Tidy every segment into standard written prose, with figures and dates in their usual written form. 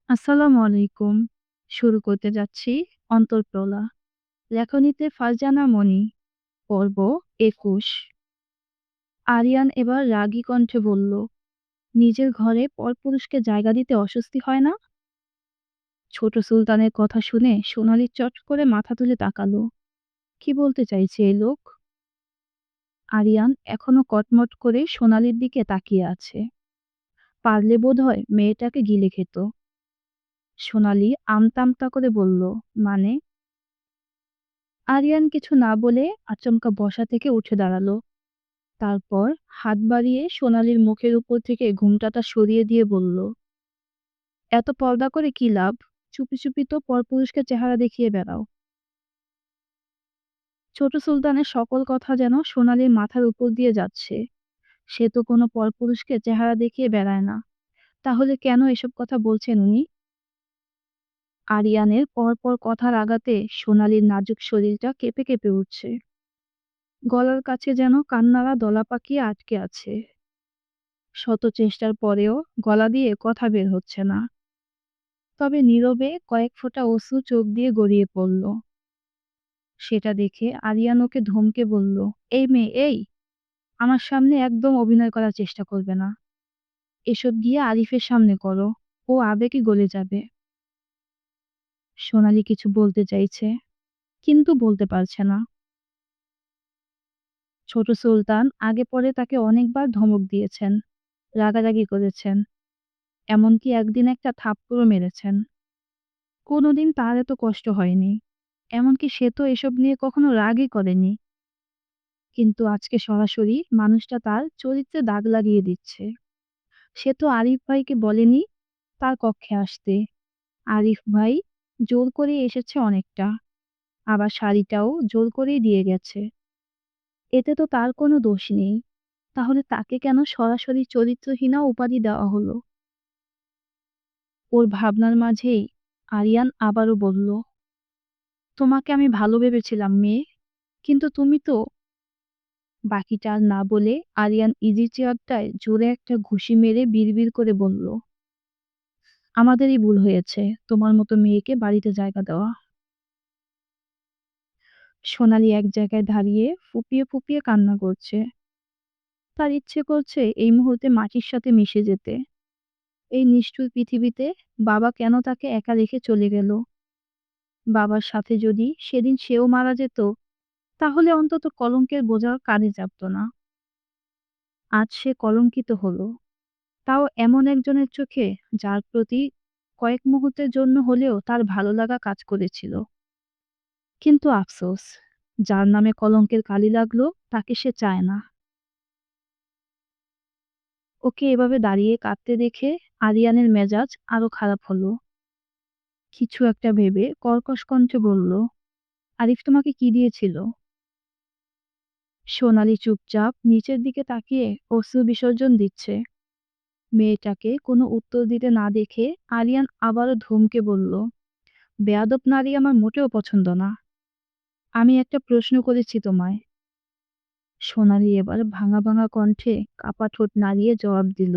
আসসালামু আলাইকুম। শুরু করতে যাচ্ছি অন্তরপ্রলা। লেখনীতে ফারজানা মনি। পর্ব ২১। আরিয়ান এবার রাগী কণ্ঠে বলল, নিজের ঘরে পরপুরুষকে জায়গা দিতে অস্বস্তি হয় না? ছোট সুলতানের কথা শুনে সোনালি চট করে মাথা তুলে তাকালো। কি বলতে চাইছে এই লোক? আরিয়ান এখনো কটমট করে সোনালির দিকে তাকিয়ে আছে। পারলে বোধহয় মেয়েটাকে গিলে খেত। সোনালি আমতা আমতা করে বলল, মানে? আরিয়ান কিছু না বলে আচমকা বসা থেকে উঠে দাঁড়ালো। তারপর হাত বাড়িয়ে সোনালির মুখের উপর থেকে ঘোমটাটা সরিয়ে দিয়ে বলল, এত পর্দা করে কি লাভ? চুপি চুপি তো পরপুরুষকে চেহারা দেখিয়ে বেড়াও। ছোট সুলতানের সকল কথা যেন সোনালির মাথার উপর দিয়ে যাচ্ছে। সে তো কোনো পরপুরুষকে চেহারা দেখিয়ে বেড়ায় না। তাহলে কেন এসব কথা বলছেন উনি? আরিয়ানের পরপর কথার আঘাতে সোনালির নাজুক শরীরটা কেঁপে কেঁপে উঠছে। গলার কাছে যেন কান্নারা দলা পাকিয়ে আটকে আছে। শত চেষ্টার পরেও গলা দিয়ে কথা বের হচ্ছে না। তবে নীরবে কয়েক ফোঁটা অশ্রু চোখ দিয়ে গড়িয়ে পড়ল। সেটা দেখে আরিয়ান ওকে ধমকে বলল, এই মেয়ে এই, আমার সামনে একদম অভিনয় করার চেষ্টা করবে না। এসব গিয়ে আরিফের সামনে করো, ও আবেগে গলে যাবে। সোনালি কিছু বলতে চাইছে, কিন্তু বলতে পারছে না। ছোট সুলতান আগে পরে তাকে অনেকবার ধমক দিয়েছেন, রাগারাগি করেছেন, এমনকি একদিন একটা থাপ্পড়ও মেরেছেন। কোনোদিন তার এত কষ্ট হয়নি। এমনকি সে তো এসব নিয়ে কখনো রাগই করেনি। কিন্তু আজকে সরাসরি মানুষটা তার চরিত্রে দাগ লাগিয়ে দিচ্ছে। সে তো আরিফ ভাইকে বলেনি তার কক্ষে আসতে। আরিফ ভাই জোর করে এসেছে অনেকটা। আবার শাড়িটাও জোর করেই দিয়ে গেছে। এতে তো তার কোনো দোষ নেই। তাহলে তাকে কেন সরাসরি চরিত্রহীনা উপাধি দেওয়া হলো? ওর ভাবনার মাঝেই আরিয়ান আবারও বলল, তোমাকে আমি ভালো ভেবেছিলাম মেয়ে, কিন্তু তুমি তো। বাকিটা আর না বলে আরিয়ান ইজি চেয়ারটায় জোরে একটা ঘুষি মেরে বিড়বিড় করে বলল, আমাদেরই ভুল হয়েছে তোমার মতো মেয়েকে বাড়িতে জায়গা দেওয়া। সোনালি এক জায়গায় দাঁড়িয়ে ফুপিয়ে ফুপিয়ে কান্না করছে। তার ইচ্ছে করছে এই মুহূর্তে মাটির সাথে মিশে যেতে। এই নিষ্ঠুর পৃথিবীতে বাবা কেন তাকে একা রেখে চলে গেল? বাবার সাথে যদি সেদিন সেও মারা যেত, তাহলে অন্তত কলঙ্কের বোঝা কাঁধে চাপত না। আজ সে কলঙ্কিত হলো, তাও এমন একজনের চোখে যার প্রতি কয়েক মুহূর্তের জন্য হলেও তার ভালো লাগা কাজ করেছিল। কিন্তু আফসোস, যার নামে কলঙ্কের কালি লাগলো তাকে সে চায় না। ওকে এভাবে দাঁড়িয়ে কাঁদতে দেখে আরিয়ানের মেজাজ আরো খারাপ হলো। কিছু একটা ভেবে কর্কশ কণ্ঠে বলল, আরিফ তোমাকে কি দিয়েছিল? সোনালি চুপচাপ নিচের দিকে তাকিয়ে অশ্রু বিসর্জন দিচ্ছে। মেয়েটাকে কোনো উত্তর দিতে না দেখে আরিয়ান আবারও ধমকে বলল, বেয়াদব নারী আমার মোটেও পছন্দ না। আমি একটা প্রশ্ন করেছি তোমায়। সোনালি এবার ভাঙা ভাঙা কণ্ঠে কাপা ঠোঁট নাড়িয়ে জবাব দিল,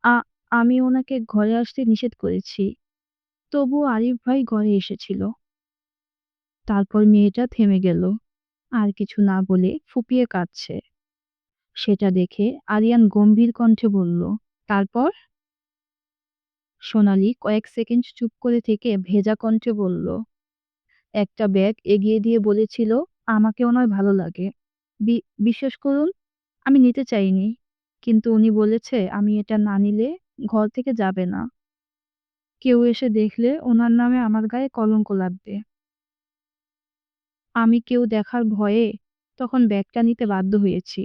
আ আমি ওনাকে ঘরে আসতে নিষেধ করেছি। তবুও আরিফ ভাই ঘরে এসেছিল। তারপর মেয়েটা থেমে গেল, আর কিছু না বলে ফুপিয়ে কাঁদছে। সেটা দেখে আরিয়ান গম্ভীর কণ্ঠে বলল, তারপর? সোনালি কয়েক সেকেন্ড চুপ করে থেকে ভেজা কণ্ঠে বলল, একটা ব্যাগ এগিয়ে দিয়ে বলেছিল আমাকে ওনার ভালো লাগে। বিশ্বাস করুন, আমি নিতে চাইনি। কিন্তু উনি বলেছে আমি এটা না নিলে ঘর থেকে যাবে না। কেউ এসে দেখলে ওনার নামে আমার গায়ে কলঙ্ক লাগবে। আমি কেউ দেখার ভয়ে তখন ব্যাগটা নিতে বাধ্য হয়েছি।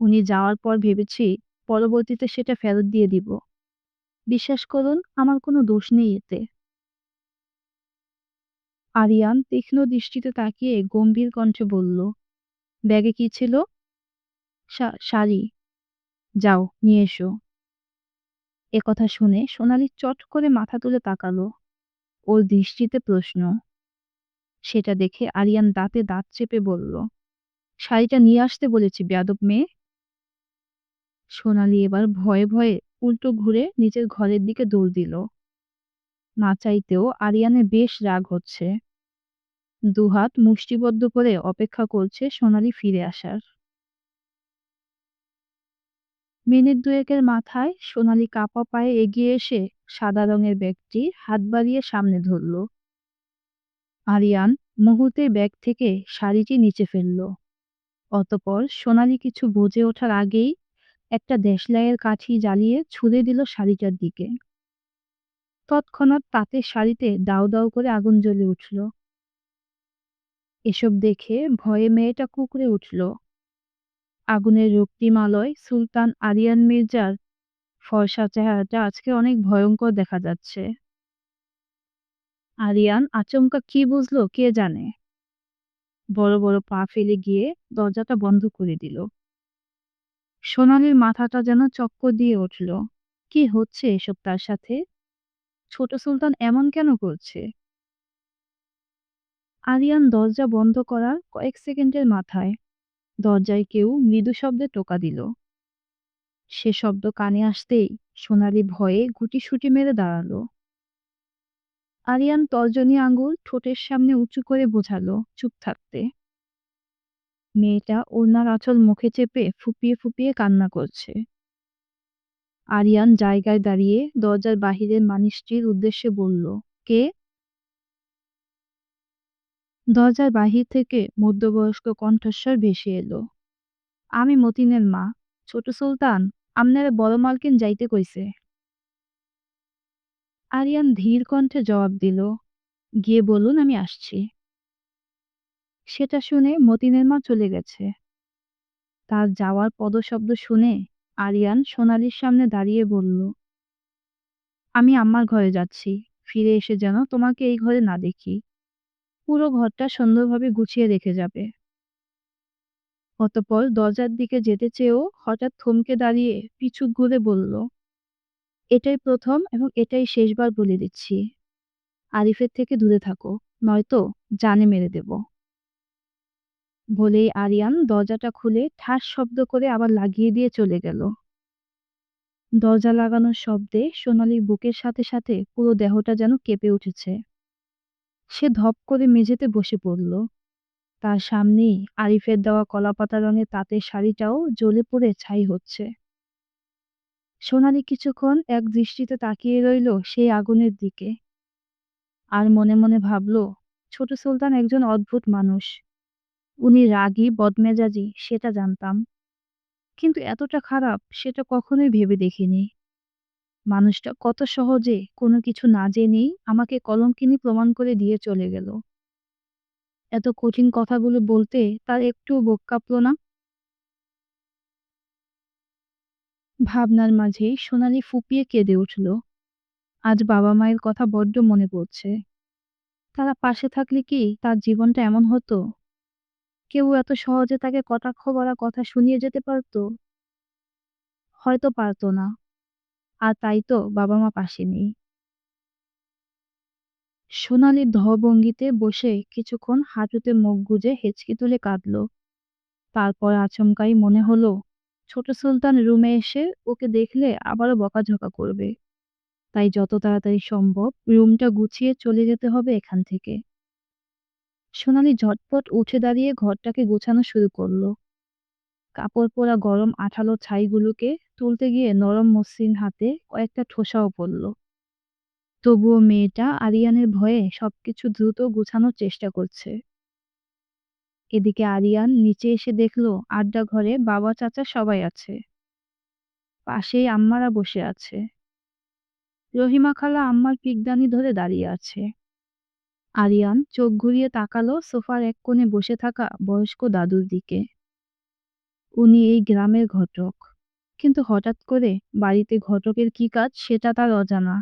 উনি যাওয়ার পর ভেবেছি পরবর্তীতে সেটা ফেরত দিয়ে দিব। বিশ্বাস করুন, আমার কোনো দোষ নেই এতে। আরিয়ান তীক্ষ্ণ দৃষ্টিতে তাকিয়ে গম্ভীর কণ্ঠে বলল, ব্যাগে কি ছিল? শাড়ি। যাও নিয়ে এসো। একথা শুনে সোনালি চট করে মাথা তুলে তাকালো। ওর দৃষ্টিতে প্রশ্ন। সেটা দেখে আরিয়ান দাঁতে দাঁত চেপে বলল, শাড়িটা নিয়ে আসতে বলেছি বেয়াদব মেয়ে। সোনালি এবার ভয়ে ভয়ে উল্টো ঘুরে নিজের ঘরের দিকে দৌড় দিল। না চাইতেও আরিয়ানের বেশ রাগ হচ্ছে। দুহাত মুষ্টিবদ্ধ করে অপেক্ষা করছে সোনালি ফিরে আসার। মিনিট দুয়েকের মাথায় সোনালি কাপা পায়ে এগিয়ে এসে সাদা রঙের ব্যাগটি হাত বাড়িয়ে সামনে ধরল। আরিয়ান মুহূর্তে ব্যাগ থেকে শাড়িটি নিচে ফেলল। অতঃপর সোনালি কিছু বুঝে ওঠার আগেই একটা দেশলাইয়ের কাঠি জ্বালিয়ে ছুঁড়ে দিল শাড়িটার দিকে। তৎক্ষণাৎ তাঁতের শাড়িতে দাউ দাউ করে আগুন জ্বলে উঠল। এসব দেখে ভয়ে মেয়েটা কুঁকড়ে উঠল। আগুনের রক্তিম আলোয় সুলতান আরিয়ান মির্জার ফর্সা চেহারাটা আজকে অনেক ভয়ংকর দেখা যাচ্ছে। আরিয়ান আচমকা কি বুঝলো কে জানে। বড় বড় পা ফেলে গিয়ে দরজাটা বন্ধ করে দিল। সোনালির মাথাটা যেন চক্কর দিয়ে উঠল। কি হচ্ছে এসব তার সাথে? ছোট সুলতান এমন কেন করছে? আরিয়ান দরজা বন্ধ করার কয়েক সেকেন্ডের মাথায় দরজায় কেউ মৃদু শব্দে টোকা দিল। সে শব্দ কানে আসতেই সোনালি ভয়ে গুটিসুটি মেরে দাঁড়ালো। আরিয়ান তর্জনী আঙুল ঠোঁটের সামনে উঁচু করে বোঝালো চুপ থাকতে। মেয়েটা ওড়নার আঁচল মুখে চেপে ফুপিয়ে ফুপিয়ে কান্না করছে। আরিয়ান জায়গায় দাঁড়িয়ে দরজার বাহিরের মানুষটির উদ্দেশ্যে বলল, কে? দরজার বাহির থেকে মধ্যবয়স্ক কণ্ঠস্বর ভেসে এলো, আমি মতিনের মা। ছোট সুলতান আমনেরে বড় মালকিন যাইতে কইছে। আরিয়ান ধীর কণ্ঠে জবাব দিল, গিয়ে বলুন আমি আসছি। সেটা শুনে মতিনের মা চলে গেছে। তার যাওয়ার পদশব্দ শুনে আরিয়ান সোনালির সামনে দাঁড়িয়ে বলল, আমি আম্মার ঘরে যাচ্ছি, ফিরে এসে যেন তোমাকে এই ঘরে না দেখি। পুরো ঘরটা সুন্দরভাবে গুছিয়ে রেখে যাবে। অতঃপর দরজার দিকে যেতে চেয়েও হঠাৎ থমকে দাঁড়িয়ে পিছু ঘুরে বলল, এটাই প্রথম এবং এটাই শেষবার বলে দিচ্ছি, আরিফের থেকে দূরে থাকো, নয়তো জানে মেরে দেব। বলেই আরিয়ান দরজাটা খুলে ঠাস শব্দ করে আবার লাগিয়ে দিয়ে চলে গেল। দরজা লাগানোর শব্দে সোনালির বুকের সাথে সাথে পুরো দেহটা যেন কেঁপে উঠেছে। সে ধপ করে মেঝেতে বসে পড়ল। তার সামনেই আরিফের দেওয়া কলাপাতা রঙের তাঁতের শাড়িটাও জ্বলে পুড়ে ছাই হচ্ছে। সোনালি কিছুক্ষণ এক দৃষ্টিতে তাকিয়ে রইল সেই আগুনের দিকে। আর মনে মনে ভাবল, ছোট সুলতান একজন অদ্ভুত মানুষ। উনি রাগী বদমেজাজি সেটা জানতাম, কিন্তু এতটা খারাপ সেটা কখনোই ভেবে দেখিনি। মানুষটা কত সহজে কোনো কিছু না জেনেই আমাকে কলঙ্কিনী প্রমাণ করে দিয়ে চলে গেল। এত কঠিন কথাগুলো বলতে তার একটুও বুক কাঁপল না। ভাবনার মাঝেই সোনালি ফুঁপিয়ে কেঁদে উঠল। আজ বাবা মায়ের কথা বড্ড মনে পড়ছে। তারা পাশে থাকলে কি তার জীবনটা এমন হতো? কেউ এত সহজে তাকে কটাক্ষ করা কথা শুনিয়ে যেতে পারতো? হয়তো পারতো না। আর তাই তো বাবা মা পাশে নেই। সোনালি ধবঙ্গিতে বসে কিছুক্ষণ হাঁটুতে মুখ গুজে হেঁচকি তুলে কাঁদল। তারপর আচমকাই মনে হলো, ছোট সুলতান রুমে এসে ওকে দেখলে আবারও বকাঝকা করবে। তাই যত তাড়াতাড়ি সম্ভব রুমটা গুছিয়ে চলে যেতে হবে এখান থেকে। সোনালি ঝটপট উঠে দাঁড়িয়ে ঘরটাকে গোছানো শুরু করলো। কাপড় পরা গরম আঠালো ছাইগুলোকে তুলতে গিয়ে নরম মসৃণ হাতে কয়েকটা ঠোসাও পড়ল। তবুও মেয়েটা আরিয়ানের ভয়ে সবকিছু দ্রুত গোছানোর চেষ্টা করছে। এদিকে আরিয়ান নিচে এসে দেখলো আড্ডা ঘরে বাবা চাচা সবাই আছে। পাশেই আম্মারা বসে আছে। রহিমা খালা আম্মার পিকদানি ধরে দাঁড়িয়ে আছে। আরিয়ান চোখ ঘুরিয়ে তাকালো সোফার এক কোণে বসে থাকা বয়স্ক দাদুর দিকে। উনি এই গ্রামের ঘটক, কিন্তু হঠাৎ করে বাড়িতে ঘটকের কি কাজ সেটা তার অজানা।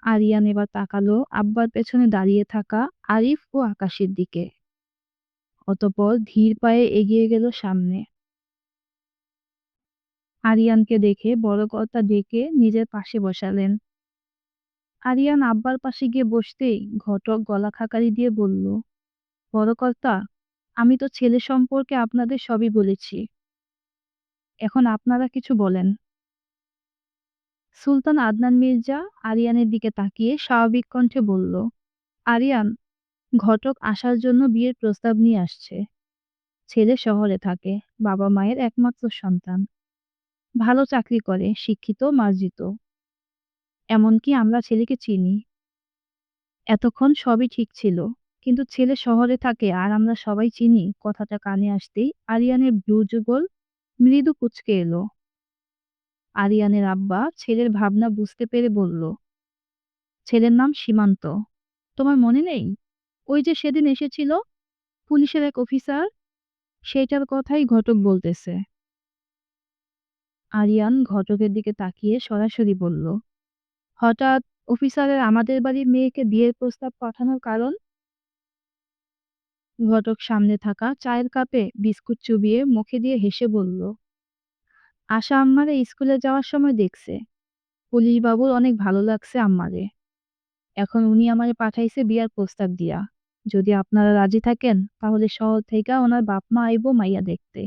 আরিয়ান এবার তাকালো আব্বার পেছনে দাঁড়িয়ে থাকা আরিফ ও আকাশের দিকে। অতঃপর ধীর পায়ে এগিয়ে গেল সামনে। আরিয়ানকে দেখে বড় কর্তা ডেকে নিজের পাশে বসালেন। আরিয়ান আব্বার পাশে গিয়ে বসতেই ঘটক গলা খাকারি দিয়ে বলল, বড় কর্তা, আমি তো ছেলে সম্পর্কে আপনাদের সবই বলেছি, এখন আপনারা কিছু বলেন। সুলতান আদনান মির্জা আরিয়ানের দিকে তাকিয়ে স্বাভাবিক কণ্ঠে বলল, আরিয়ান, ঘটক আসার জন্য বিয়ের প্রস্তাব নিয়ে আসছে। ছেলে শহরে থাকে, বাবা মায়ের একমাত্র সন্তান। ভালো চাকরি করে, শিক্ষিত, মার্জিত। এমনকি আমরা ছেলেকে চিনি। এতক্ষণ সবই ঠিক ছিল। কিন্তু ছেলে শহরে থাকে আর আমরা সবাই চিনি, কথাটা কানে আসতেই আরিয়ানের ভ্রুযুগল মৃদু কুঁচকে এলো। আরিয়ানের আব্বা ছেলের ভাবনা বুঝতে পেরে বলল, ছেলের নাম সীমান্ত। তোমার মনে নেই? ওই যে সেদিন এসেছিল, পুলিশের এক অফিসার, সেইটার কথাই ঘটক বলতেছে। আরিয়ান ঘটকের দিকে তাকিয়ে সরাসরি বলল, হঠাৎ অফিসারের আমাদের বাড়ির মেয়েকে বিয়ের প্রস্তাব পাঠানোর কারণ? ঘটক সামনে থাকা চায়ের কাপে বিস্কুট চুবিয়ে মুখে দিয়ে হেসে বলল, আশা আম্মারে স্কুলে যাওয়ার সময় দেখছে, পুলিশ বাবুর অনেক ভালো লাগছে আম্মারে। এখন উনি আমারে পাঠাইছে বিয়ার প্রস্তাব দিয়া। যদি আপনারা রাজি থাকেন তাহলে শহর থেকে ওনার বাপ মা আইবো মাইয়া দেখতে।